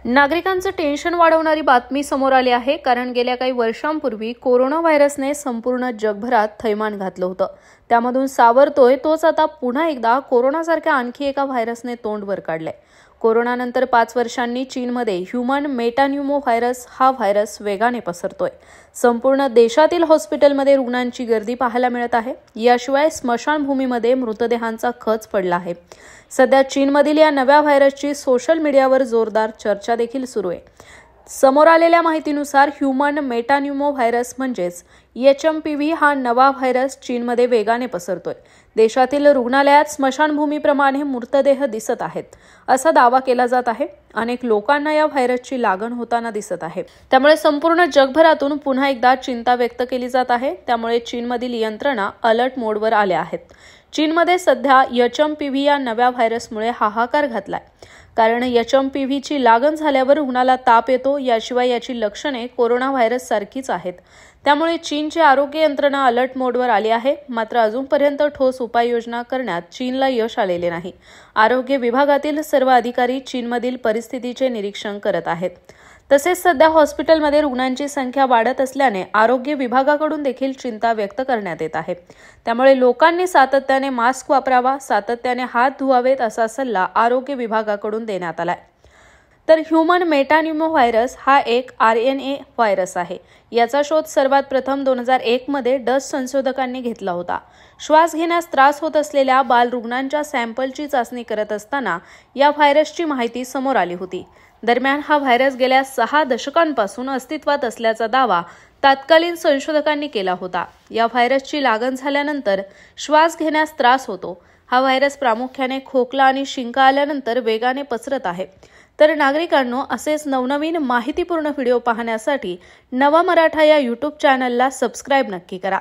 नागरिकांचं टेन्शन वाढवणारी बातमी समोर आली आहे। कारण गेल्या काही वर्षांपूर्वी कोरोना व्हायरसने संपूर्ण जगभरात थैमान घातलं होतं। त्यामधून सावरतोय तोच आता पुन्हा एकदा कोरोनासारख्या आणखी एका व्हायरसने तोंड वर काढलंय। कोरोनानंतर 5 वर्षांनी चीनमध्ये ह्यूमन मेटान्यूमो व्हायरस हा व्हायरस वेगाने पसरतोय। संपूर्ण देशातील हॉस्पिटलमध्ये रुग्णांची गर्दी पाहायला मिळत आहे। याशिवाय स्मशानभूमीमध्ये मृतदेहांचा खच पडला आहे। सध्या चीनमधील या नव्या व्हायरसची सोशल मीडियावर जोरदार चर्चा देखील सुरू आहे। समोर आलेल्या माहितीनुसार ह्यूमन मेटान्यूमो व्हायरस म्हणजेच HMPV हा नवा व्हायरस चीनमध्ये वेगाने पसरतोय। देशातील रुग्णालयात स्मशानभूमीप्रमाणे मृतदेह दिसत आहेत असा दावा केला जात आहे। अनेक लोकांना या व्हायरसची लागण होताना दिसत आहे। त्यामुळे संपूर्ण जगभरातून पुन्हा एकदा चिंता व्यक्त केली जात आहे। त्यामुळे चीनमधील यंत्रणा अलर्ट मोडवर आल्या आहेत। चीनमध्ये सध्या HMPV या नव्या व्हायरसमुळे हाहाकार घातलाय। कारण HMPVची लागण झाल्यावर रुग्णाला ताप येतो। याशिवाय याची लक्षणे कोरोना व्हायरस सारखीच आहेत। त्यामुळे चीनची आरोग्य यंत्रणा अलर्ट मोडवर आली आहे। मात्र अजूनपर्यंत ठोस उपाययोजना करण्यात चीनला यश आलेले नाही। आरोग्य विभागातील सर्व अधिकारी चीनमधील परिस्थितीचे निरीक्षण करत आहेत। तसेच सध्या हॉस्पिटलमध्ये रुग्णांची संख्या वाढत असल्याने आरोग्य विभागाकडून देखील चिंता व्यक्त करण्यात येत आहे। त्यामुळे लोकांनी सातत्याने मास्क वापरावा, सातत्याने हात धुवावेत असा सल्ला आरोग्य विभागाकडून देण्यात आलाय। तर ह्यूमन मेटान्यूमो व्हायरस हा एक RNA व्हायरस आहे। याचा शोध सर्वात प्रथम 2001 मध्ये डच संशोधकांनी घेतला होता। श्वास घेण्यास त्रास होत असलेल्या बालरुग्णांच्या सॅम्पलची चाचणी करत असताना या व्हायरसची माहिती समोर आली होती। दरम्यान हा व्हायरस गेल्या 6 दशकांपासून अस्तित्वात असल्याचा दावा तत्कालीन संशोधकांनी केला होता। या व्हायरसची लागण झाल्यानंतर श्वास घेण्यास त्रास होतो। हा व्हायरस प्रामुख्याने खोकला आणि शिंका आल्यानंतर वेगाने पसरत आहे। तर नागरिकांनो, असेच नवनवीन माहितीपूर्ण व्हिडिओ पाहण्यासाठी नवा मराठा या YouTube चॅनलला सबस्क्राइब नक्की करा।